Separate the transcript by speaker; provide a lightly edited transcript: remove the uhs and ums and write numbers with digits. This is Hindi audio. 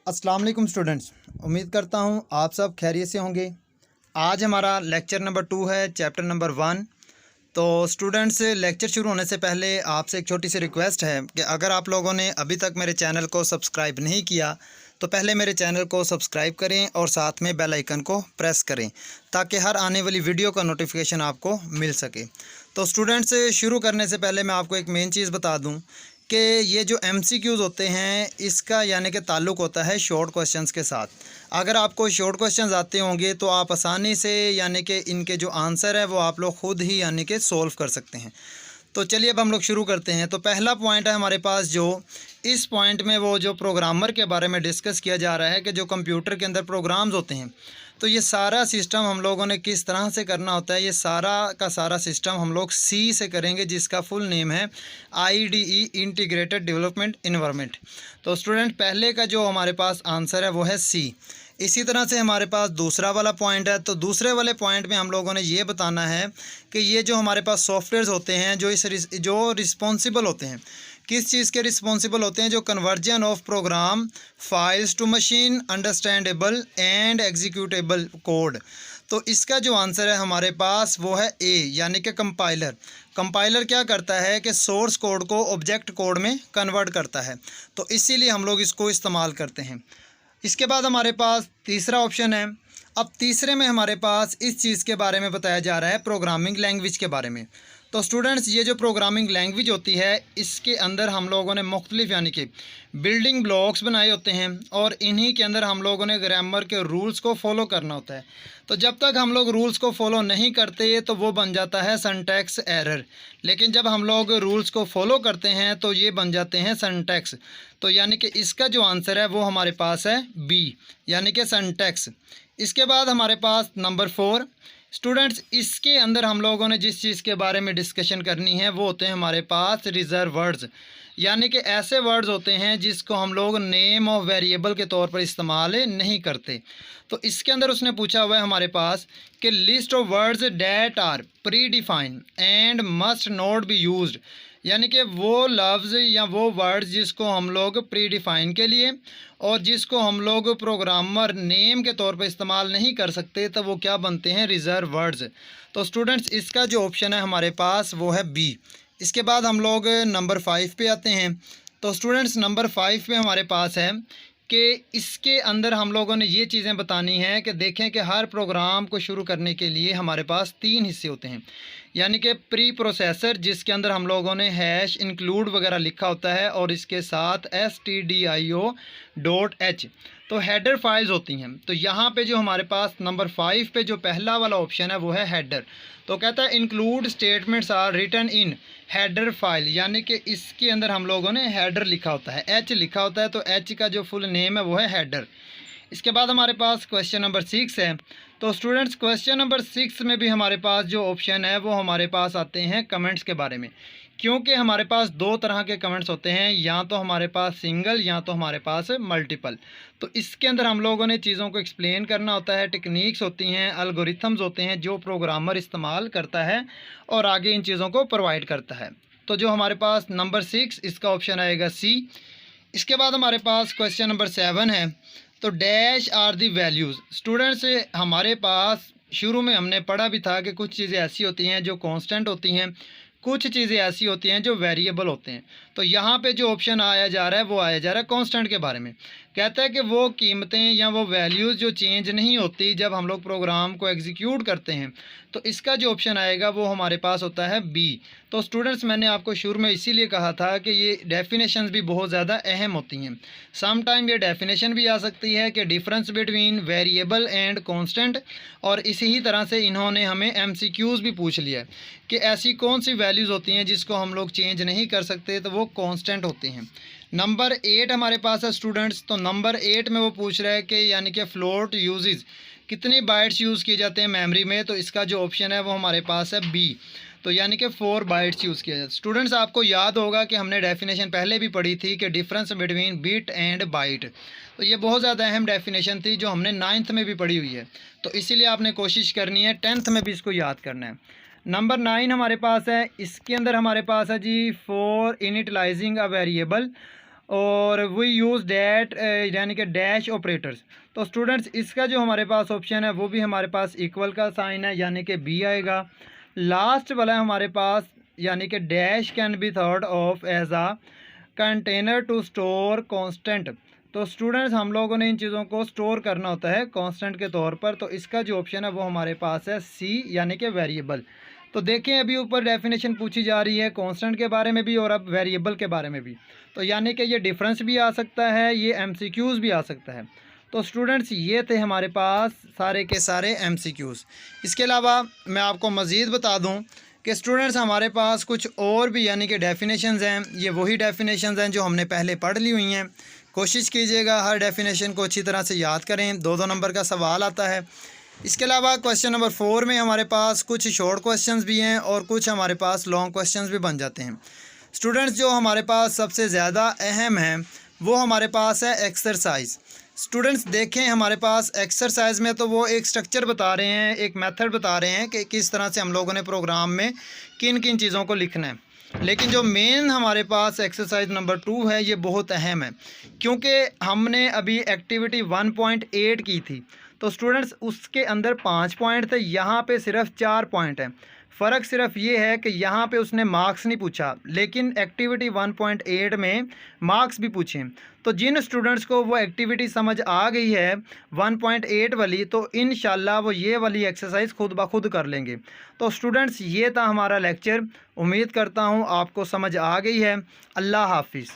Speaker 1: अस्सलाम वालेकुम स्टूडेंट्स, उम्मीद करता हूँ आप सब खैरियत से होंगे। आज हमारा लेक्चर नंबर 2 है, चैप्टर नंबर 1। तो स्टूडेंट्स, लेक्चर शुरू होने से पहले आपसे एक छोटी सी रिक्वेस्ट है कि अगर आप लोगों ने अभी तक मेरे चैनल को सब्सक्राइब नहीं किया तो पहले मेरे चैनल को सब्सक्राइब करें और साथ में बेल आइकन को प्रेस करें ताकि हर आने वाली वीडियो का नोटिफिकेशन आपको मिल सके। तो स्टूडेंट्स, शुरू करने से पहले मैं आपको एक मेन चीज़ बता दूं कि ये जो MCQs होते हैं इसका यानी कि ताल्लुक़ होता है शॉर्ट क्वेश्चंस के साथ। अगर आपको शॉर्ट क्वेश्चंस आते होंगे तो आप आसानी से यानी कि इनके जो आंसर है वो आप लोग ख़ुद ही यानी कि सोल्व कर सकते हैं। तो चलिए अब हम लोग शुरू करते हैं। तो पहला पॉइंट है हमारे पास, जो इस पॉइंट में वो जो प्रोग्रामर के बारे में डिस्कस किया जा रहा है कि जो कंप्यूटर के अंदर प्रोग्राम्स होते हैं तो ये सारा सिस्टम हम लोगों ने किस तरह से करना होता है। ये सारा का सारा सिस्टम हम लोग C से करेंगे, जिसका फुल नेम है IDE इंटीग्रेटेड डेवलपमेंट इन्वायरमेंट। तो स्टूडेंट, पहले का जो हमारे पास आंसर है वो है C। इसी तरह से हमारे पास दूसरा वाला पॉइंट है। तो दूसरे वाले पॉइंट में हम लोगों ने ये बताना है कि ये जो हमारे पास सॉफ्टवेयर्स होते हैं जो रिस्पॉन्सिबल होते हैं, किस चीज़ के रिस्पॉन्सिबल होते हैं, जो conversion of program files to machine understandable and executable code. तो इसका जो आंसर है हमारे पास वो है A, यानी कि कंपाइलर। कंपाइलर क्या करता है कि सोर्स कोड को ऑब्जेक्ट कोड में कन्वर्ट करता है, तो इसीलिए हम लोग इसको इस्तेमाल करते हैं। इसके बाद हमारे पास तीसरा ऑप्शन है। अब तीसरे में हमारे पास इस चीज़ के बारे में बताया जा रहा है, प्रोग्रामिंग लैंग्वेज के बारे में। तो स्टूडेंट्स, ये जो प्रोग्रामिंग लैंग्वेज होती है इसके अंदर हम लोगों ने मुख्तलिफ यानी कि बिल्डिंग ब्लॉक्स बनाए होते हैं और इन्हीं के अंदर हम लोगों ने ग्रामर के रूल्स को फॉलो करना होता है। तो जब तक हम लोग रूल्स को फॉलो नहीं करते तो वो बन जाता है सिंटैक्स एरर, लेकिन जब हम लोग रूल्स को फॉलो करते हैं तो ये बन जाते हैं सिंटैक्स। तो यानी कि इसका जो आंसर है वो हमारे पास है B, यानी कि सिंटैक्स। इसके बाद हमारे पास नंबर 4। स्टूडेंट्स, इसके अंदर हम लोगों ने जिस चीज़ के बारे में डिस्कशन करनी है वो होते हैं हमारे पास रिजर्व वर्ड्स, यानी कि ऐसे वर्ड्स होते हैं जिसको हम लोग नेम ऑफ वेरिएबल के तौर पर इस्तेमाल नहीं करते। तो इसके अंदर उसने पूछा हुआ है हमारे पास कि list of words that are predefine and must not be used, यानी कि वो लफ्ज़ या वो वर्ड्स जिसको हम लोग प्री डिफाइन के लिए और जिसको हम लोग प्रोग्रामर नेम के तौर पर इस्तेमाल नहीं कर सकते, तो वो क्या बनते हैं, रिज़र्व वर्ड्स। तो स्टूडेंट्स, इसका जो ऑप्शन है हमारे पास वो है B। इसके बाद हम लोग नंबर 5 पे आते हैं। तो स्टूडेंट्स, नंबर 5 पे हमारे पास है कि इसके अंदर हम लोगों ने ये चीज़ें बतानी है कि देखें कि हर प्रोग्राम को शुरू करने के लिए हमारे पास 3 हिस्से होते हैं, यानी कि प्री प्रोसेसर जिसके अंदर हम लोगों ने हैश इंक्लूड वगैरह लिखा होता है और इसके साथ stdio.h तो हेडर फाइल्स होती हैं। तो यहाँ पे जो हमारे पास नंबर 5 पे जो पहला वाला ऑप्शन है वो है हेडर। तो कहता है include statements are written in header file, यानी कि इसके अंदर हम लोगों ने हेडर लिखा होता है, H लिखा होता है, तो H का जो फुल नेम है वो है हेडर। इसके बाद हमारे पास क्वेश्चन नंबर 6 है। तो स्टूडेंट्स, क्वेश्चन नंबर 6 में भी हमारे पास जो ऑप्शन है वो हमारे पास आते हैं कमेंट्स के बारे में, क्योंकि हमारे पास 2 तरह के कमेंट्स होते हैं, या तो हमारे पास सिंगल या तो हमारे पास मल्टीपल। तो इसके अंदर हम लोगों ने चीज़ों को एक्सप्लेन करना होता है, टेक्निक्स होती हैं, एल्गोरिथम्स होते हैं जो प्रोग्रामर इस्तेमाल करता है और आगे इन चीज़ों को प्रोवाइड करता है। तो जो हमारे पास नंबर 6 इसका ऑप्शन आएगा C। इसके बाद हमारे पास क्वेश्चन नंबर 7 है। तो dash are the values. Students, हमारे पास शुरू में हमने पढ़ा भी था कि कुछ चीज़ें ऐसी होती हैं जो कांस्टेंट होती हैं, कुछ चीज़ें ऐसी होती हैं जो वेरिएबल होते हैं। तो यहाँ पे जो ऑप्शन आया जा रहा है वो आया जा रहा है कांस्टेंट के बारे में। कहता है कि वो कीमतें या वो वैल्यूज़ जो चेंज नहीं होती जब हम लोग प्रोग्राम को एग्जीक्यूट करते हैं, तो इसका जो ऑप्शन आएगा वो हमारे पास होता है B। तो स्टूडेंट्स, मैंने आपको शुरू में इसीलिए कहा था कि ये डेफिनेशंस भी बहुत ज़्यादा अहम होती हैं। सम टाइम ये डेफिनेशन भी आ सकती है कि difference between variable and constant, और इसी तरह से इन्होंने हमें MCQs भी पूछ लिया है कि ऐसी कौन सी वैल्यूज़ होती हैं जिसको हम लोग चेंज नहीं कर सकते, तो वो कांस्टेंट होती हैं। नंबर 8 हमारे पास है स्टूडेंट्स। तो नंबर 8 में वो पूछ रहा है कि यानी कि फ्लोट यूजेस कितने बाइट्स यूज़ किए जाते हैं मेमोरी में, तो इसका जो ऑप्शन है वो हमारे पास है B। तो यानी कि 4 बाइट्स यूज़ किया जाता है। स्टूडेंट्स, आपको याद होगा कि हमने डेफिनेशन पहले भी पढ़ी थी कि difference between bit and byte, तो ये बहुत ज़्यादा अहम डेफिनेशन थी जो हमने 9th में भी पढ़ी हुई है, तो इसीलिए आपने कोशिश करनी है 10th में भी इसको याद करना है। नंबर 9 हमारे पास है। इसके अंदर हमारे पास है जी फॉर इनिटलाइजिंग अ वेरिएबल और वी यूज़ डैट यानी कि डैश ऑपरेटर्स। तो स्टूडेंट्स इसका जो हमारे पास ऑप्शन है वो भी हमारे पास इक्वल का साइन है यानी कि बी आएगा। लास्ट वाला है हमारे पास यानी कि dash can be thought of as a container to store constant. तो स्टूडेंट्स हम लोगों ने इन चीज़ों को स्टोर करना होता है कांस्टेंट के तौर पर। तो इसका जो ऑप्शन है वो हमारे पास है सी यानी कि वेरिएबल। तो देखें अभी ऊपर डेफिनेशन पूछी जा रही है कांस्टेंट के बारे में भी और अब वेरिएबल के बारे में भी। तो यानी कि ये डिफरेंस भी आ सकता है, ये एमसीक्यूज़ भी आ सकता है। तो स्टूडेंट्स ये थे हमारे पास सारे के सारे एमसीक्यूज़। इसके अलावा मैं आपको मज़ीद बता दूं कि स्टूडेंट्स हमारे पास कुछ और भी यानी कि डेफिनेशंस हैं। ये वही डेफिनेशंस हैं जो हमने पहले पढ़ ली हुई हैं। कोशिश कीजिएगा हर डेफिनेशन को अच्छी तरह से याद करें। 2-2 नंबर का सवाल आता है। इसके अलावा क्वेश्चन नंबर 4 में हमारे पास कुछ शॉर्ट क्वेश्चंस भी हैं और कुछ हमारे पास लॉन्ग क्वेश्चंस भी बन जाते हैं। स्टूडेंट्स जो हमारे पास सबसे ज़्यादा अहम है वो हमारे पास है एक्सरसाइज। स्टूडेंट्स देखें हमारे पास एक्सरसाइज में तो वो एक स्ट्रक्चर बता रहे हैं, एक मेथड बता रहे हैं कि किस तरह से हम लोगों ने प्रोग्राम में किन किन चीज़ों को लिखना है। लेकिन जो मेन हमारे पास एक्सरसाइज नंबर 2 है ये बहुत अहम है, क्योंकि हमने अभी एक्टिविटी 1.8 की थी। तो स्टूडेंट्स उसके अंदर 5 पॉइंट थे, यहाँ पे सिर्फ 4 पॉइंट हैं। फ़र्क सिर्फ ये है कि यहाँ पे उसने मार्क्स नहीं पूछा, लेकिन एक्टिविटी 1.8 में मार्क्स भी पूछे। तो जिन स्टूडेंट्स को वो एक्टिविटी समझ आ गई है 1.8 वाली, तो इंशाल्लाह वो ये वाली एक्सरसाइज खुद ब खुद कर लेंगे। तो स्टूडेंट्स ये था हमारा लेक्चर। उम्मीद करता हूँ आपको समझ आ गई है। अल्लाह हाफिज़।